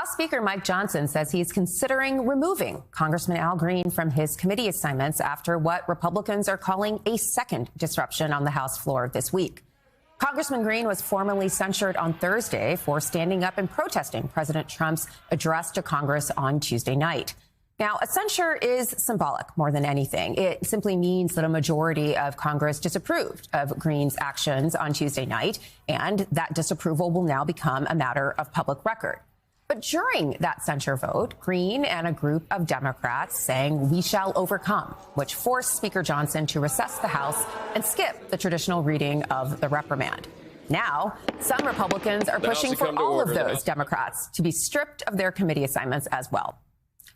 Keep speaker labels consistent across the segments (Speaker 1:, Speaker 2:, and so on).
Speaker 1: House Speaker Mike Johnson says he's considering removing Congressman Al Green from his committee assignments after what Republicans are calling a second disruption on the House floor this week. Congressman Green was formally censured on Thursday for standing up and protesting President Trump's address to Congress on Tuesday night. Now, a censure is symbolic more than anything. It simply means that a majority of Congress disapproved of Green's actions on Tuesday night, and that disapproval will now become a matter of public record. But during that censure vote, Green and a group of Democrats sang "We shall overcome," which forced Speaker Johnson to recess the House and skip the traditional reading of the reprimand. Now, some Republicans are pushing for all of those Democrats to be stripped of their committee assignments as well.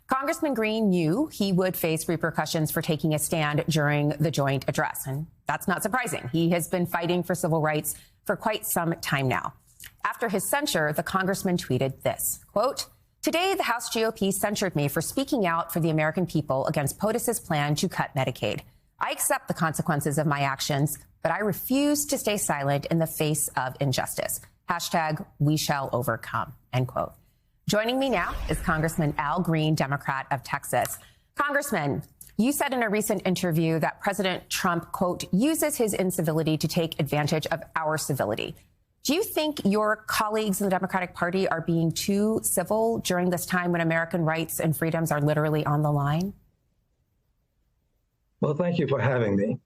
Speaker 1: Congressman Green knew he would face repercussions for taking a stand during the joint address, and that's not surprising. He has been fighting for civil rights for quite some time now. After his censure, the congressman tweeted this, quote, "Today, the House GOP censured me for speaking out for the American people against POTUS's plan to cut Medicaid. I accept the consequences of my actions, but I refuse to stay silent in the face of injustice. Hashtag we shall overcome," end quote. Joining me now is Congressman Al Green, Democrat of Texas. Congressman, you said in a recent interview that President Trump, quote, "uses his incivility to take advantage of our civility." Do you think your colleagues in the Democratic Party are being too civil during this time when American rights and freedoms are literally on the line?
Speaker 2: Well, thank you for having me.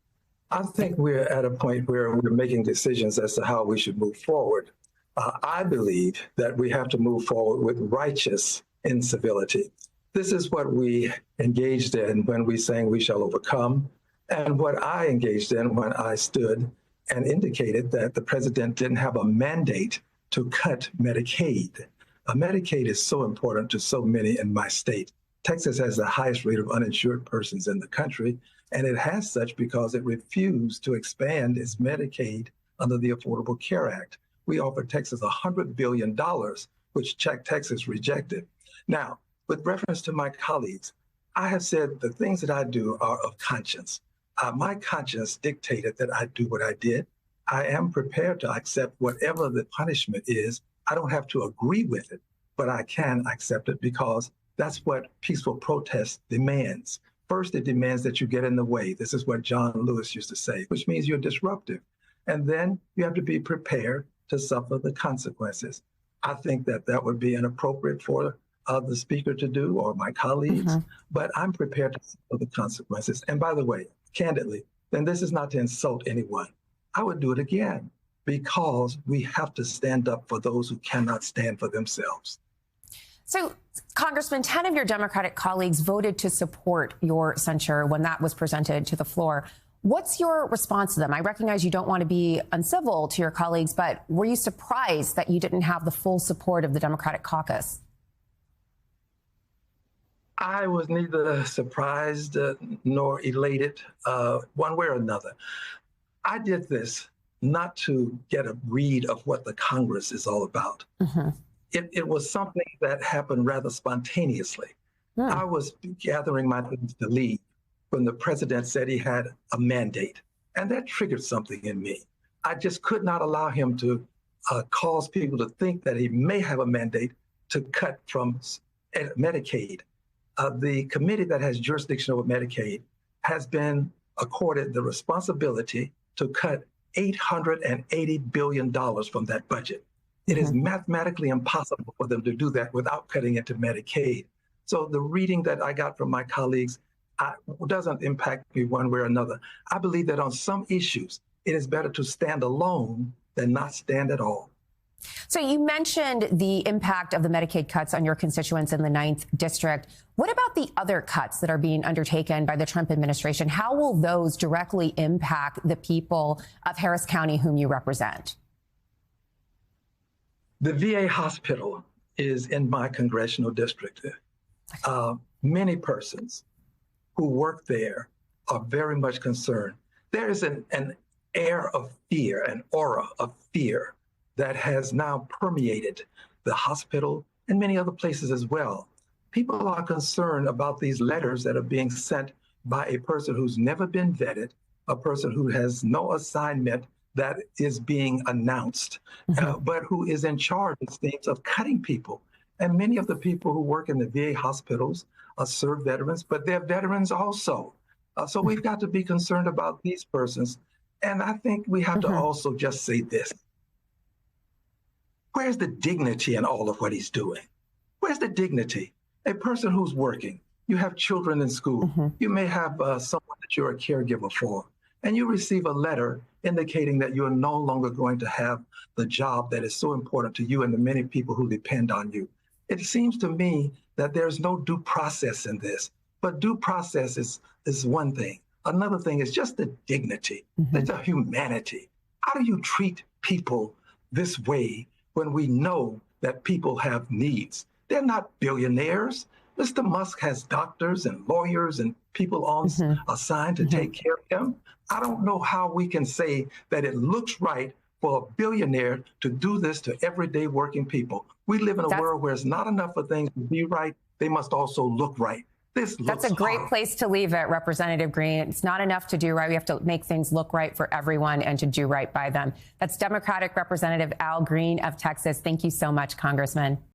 Speaker 2: I think we're at a point where we're making decisions as to how we should move forward. I believe that we have to move forward with righteous incivility. This is what we engaged in when we sang "We shall overcome," and what I engaged in when I stood and indicated that the president didn't have a mandate to cut Medicaid. Medicaid is so important to so many in my state. Texas has the highest rate of uninsured persons in the country, and it has such because it refused to expand its Medicaid under the Affordable Care Act. We offered Texas $100 billion, which Texas rejected. Now, with reference to my colleagues, I have said the things that I do are of conscience. My conscience dictated that I do what I did. I am prepared to accept whatever the punishment is. I don't have to agree with it, but I can accept it because that's what peaceful protest demands. First, it demands that you get in the way. This is what John Lewis used to say, which means you're disruptive. And then you have to be prepared to suffer the consequences. I think that that would be inappropriate for the speaker to do or my colleagues, but I'm prepared to suffer the consequences. And by the way, candidly, then this is not to insult anyone. I would do it again because we have to stand up for those who cannot stand for themselves.
Speaker 1: So, Congressman, 10 of your Democratic colleagues voted to support your censure when that was presented to the floor. What's your response to them? I recognize you don't want to be uncivil to your colleagues, but were you surprised that you didn't have the full support of the Democratic caucus?
Speaker 2: I was neither surprised nor elated one way or another. I did this not to get a read of what the Congress is all about. It was something that happened rather spontaneously. I was gathering my things to leave when the president said he had a mandate, and that triggered something in me. I just could not allow him to cause people to think that he may have a mandate to cut from Medicaid. The committee that has jurisdiction over Medicaid has been accorded the responsibility to cut $880 billion from that budget. It is mathematically impossible for them to do that without cutting into Medicaid. So the reading that I got from my colleagues doesn't impact me one way or another. I believe that on some issues, it is better to stand alone than not stand at all.
Speaker 1: So you mentioned the impact of the Medicaid cuts on your constituents in the 9th District. What about the other cuts that are being undertaken by the Trump administration? How will those directly impact the people of Harris County whom you represent?
Speaker 2: The VA hospital is in my congressional district. Many persons who work there are very much concerned. There is an air of fear, an aura of fear that has now permeated the hospital and many other places as well. People are concerned about these letters that are being sent by a person who's never been vetted, a person who has no assignment that is being announced, but who is in charge, it seems, of cutting people. And many of the people who work in the VA hospitals serve veterans, but they're veterans also. So we've got to be concerned about these persons. And I think we have to also just say this. Where's the dignity in all of what he's doing? Where's the dignity? A person who's working, you have children in school, you may have someone that you're a caregiver for, and you receive a letter indicating that you're no longer going to have the job that is so important to you and the many people who depend on you. It seems to me that there's no due process in this, but due process is one thing. Another thing is just the dignity, the humanity. How do you treat people this way when we know that people have needs? They're not billionaires. Mr. Musk has doctors and lawyers and people on assigned to take care of him. I don't know how we can say that it looks right for a billionaire to do this to everyday working people. We live in a world where it's not enough for things to be right. They must also look right.
Speaker 1: That's a great place to leave it, Representative Green. It's not enough to do right. We have to make things look right for everyone and to do right by them. That's Democratic Representative Al Green of Texas. Thank you so much, Congressman.